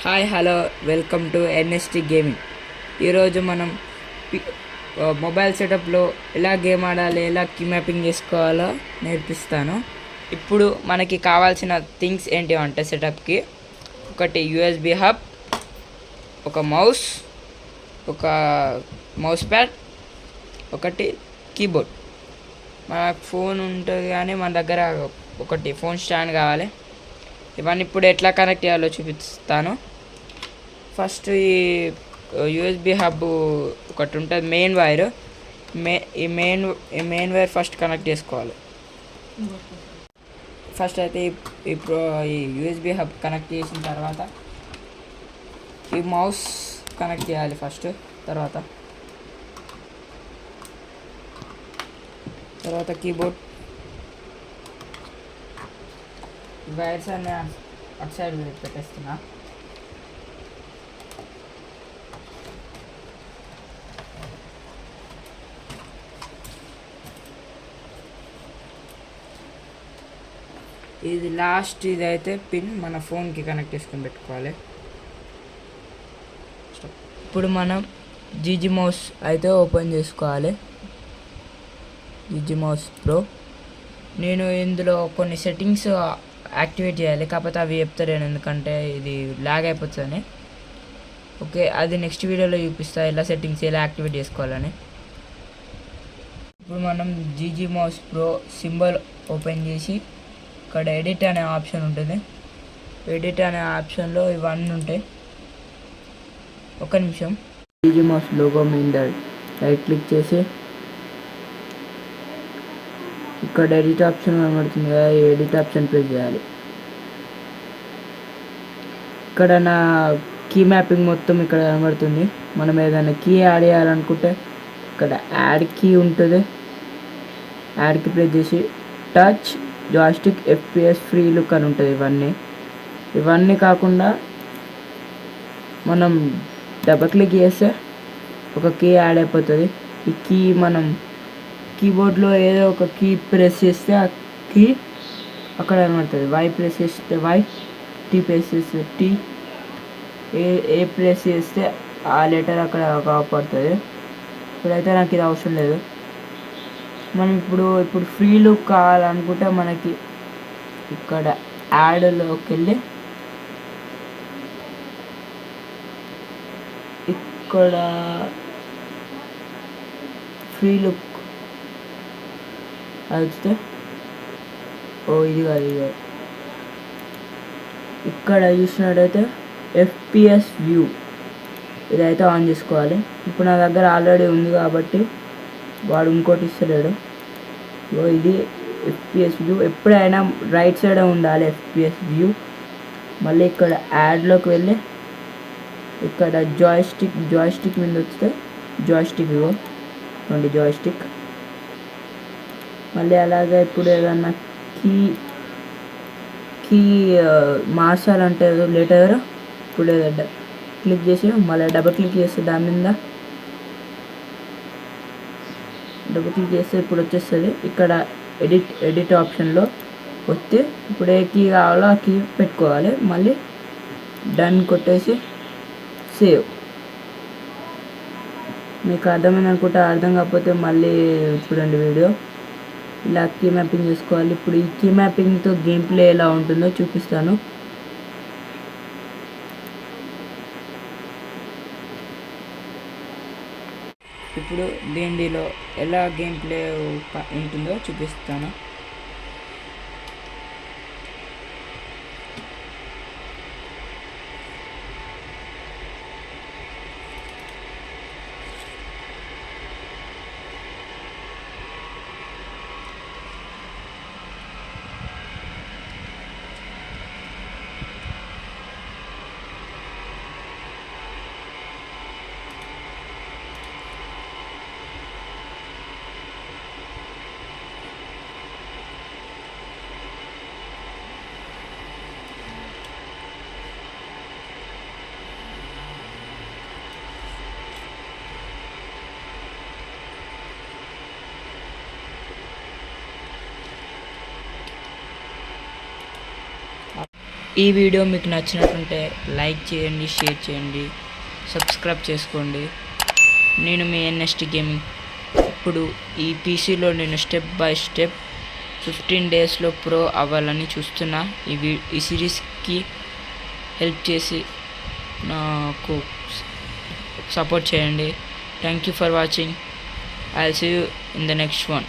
Hi hello welcome to NST gaming. ఈరోజు మనం mobile సెటప్లో ఎలా గేమ్ ఆడాలి, ఎలా కీ మ్యాపింగ్ చేసుకోవాలో నేర్పిస్తాను. ఇప్పుడు మనకి కావాల్సిన థింగ్స్ ఏంటి అంటే సెటప్కి ఒకటి యూఎస్బి హబ్, ఒక మౌస్ ప్యాడ్, ఒకటి కీబోర్డ్. మన ఫోన్ ఉంటుంది కానీ మన దగ్గర ఒకటి ఫోన్ స్టాండ్ కావాలి. ఇవన్నీ ఇప్పుడు ఎట్లా కనెక్ట్ చేయాలో చూపిస్తాను. ఫస్ట్ ఈ యూఎస్బి హబ్ ఒకటి ఉంటుంది, మెయిన్ వైర్. ఈ మెయిన్ వైర్ ఫస్ట్ కనెక్ట్ చేసుకోవాలి. ఫస్ట్ అయితే ఈ యూఎస్బి హబ్ కనెక్ట్ చేసిన తర్వాత ఈ మౌస్ కనెక్ట్ చేయాలి ఫస్ట్. తర్వాత కీబోర్డ్. వైర్స్ అన్నీ అటు సైడ్ పెట్టేస్తున్నా. ఇది లాస్ట్, ఇదైతే పిన్ మన ఫోన్కి కనెక్ట్ చేసుకొని పెట్టుకోవాలి. ఇప్పుడు మనం జీజీ మౌస్ అయితే ఓపెన్ చేసుకోవాలి. GG mouse pro. నేను ఇందులో కొన్ని సెట్టింగ్స్ యాక్టివేట్ చేయాలి, కాకపోతే అవి చెప్తాను ఎందుకంటే ఇది లాగ్ అయిపోతుందని. ఓకే, అది నెక్స్ట్ వీడియోలో చూపిస్తా ఎలా సెట్టింగ్స్ ఎలా యాక్టివేట్ చేసుకోవాలని. ఇప్పుడు మనం GG mouse pro symbol open చేసి ఇక్కడ ఎడిట్ అనే ఆప్షన్ ఉంటుంది. ఎడిట్ అనే ఆప్షన్లో ఇవన్నీ ఉంటాయి. ఒక నిమిషం. జీజీ మౌస్ లోగో మీద రైట్ క్లిక్ చేసి ఇక్కడ ఎడిట్ ఆప్షన్ కనబడుతుంది కదా, ఈ ఎడిట్ ఆప్షన్ ప్రెస్ చేయాలి. ఇక్కడ నా కీ మ్యాపింగ్ మొత్తం ఇక్కడ కనబడుతుంది. మనం ఏదైనా కీ యాడ్ చేయాలనుకుంటే ఇక్కడ యాడ్ కీ ఉంటుంది. యాడ్కి ప్రెస్ చేసి touch, joystick, FPS, free look అని ఉంటుంది. ఇవన్నీ కాకుండా మనం డబల్ క్లిక్ చేస్తే ఒక కీ యాడ్ అయిపోతుంది. ఈ కీ మనం కీబోర్డ్లో ఏదో ఒక కీ ప్రెస్ చేస్తే ఆ కీ అక్కడ కనబడుతుంది. వై ప్రెస్ చేస్తే వై, టీ ప్రెస్ చేస్తే టీ, ఏ ప్రెస్ చేస్తే ఆ లెటర్ అక్కడ కాపాడుతుంది. ఇప్పుడైతే నాకు ఇది అవసరం లేదు. మనం ఇప్పుడు ఫ్రీ లుక్ కావాలనుకుంటే మనకి ఇక్కడ యాడ్లోకి వెళ్ళి ఇక్కడ ఫ్రీ లుక్ అయితే ఇది కాదు, ఇక్కడ చూసినట్టయితే FPS వ్యూ ఇదైతే ఆన్ చేసుకోవాలి. ఇప్పుడు నా దగ్గర ఆల్రెడీ ఉంది కాబట్టి వాడు ఇంకోటి ఇస్తలేడు. ఇది FPS వ్యూ. ఎప్పుడైనా రైట్ సైడ్ ఉండాలి FPS వ్యూ. మళ్ళీ ఇక్కడ యాడ్లోకి వెళ్ళి ఇక్కడ జాయిస్టిక్ మీద వస్తే జాయిస్టిక్ జాయిస్టిక్. మళ్ళీ అలాగే ఇప్పుడు ఏదన్నా కీ మార్చాలంటే లెటర్ ఇప్పుడు క్లిక్ చేసి మళ్ళీ డబుల్ క్లిక్ చేస్తే దాని మీద డబుల్ క్లిక్ చేస్తే ఇప్పుడు వచ్చేస్తుంది. ఇక్కడ ఎడిట్ ఆప్షన్లో వస్తే ఇప్పుడు ఏ కీ కావాలో ఆ కీ పెట్టుకోవాలి. మళ్ళీ డన్ కొట్టేసి సేవ్. మీకు అర్థమైంది అనుకుంటే, అర్థం కాకపోతే మళ్ళీ చూడండి వీడియో. ఇలా కీ మ్యాపింగ్ చేసుకోవాలి. ఇప్పుడు ఈ కీ మ్యాపింగ్తో గేమ్ ప్లే ఎలా ఉంటుందో చూపిస్తాను. ఇప్పుడు దీనిలో ఎలా గేమ్ ప్లే ఉంటుందో చూపిస్తాను. ఈ వీడియో మీకు నచ్చినట్టుంటే లైక్ చేయండి, షేర్ చేయండి, సబ్స్క్రైబ్ చేసుకోండి. నేను మీ ఎన్ఎస్టీ గేమింగ్. ఇప్పుడు ఈ పీసీలో నేను స్టెప్ బై స్టెప్ 15 డేస్లో ప్రో అవ్వాలని చూస్తున్నా. ఈ సిరీస్కి హెల్ప్ చేసి నాకు సపోర్ట్ చేయండి. Thank you for watching. I will see you in the next one.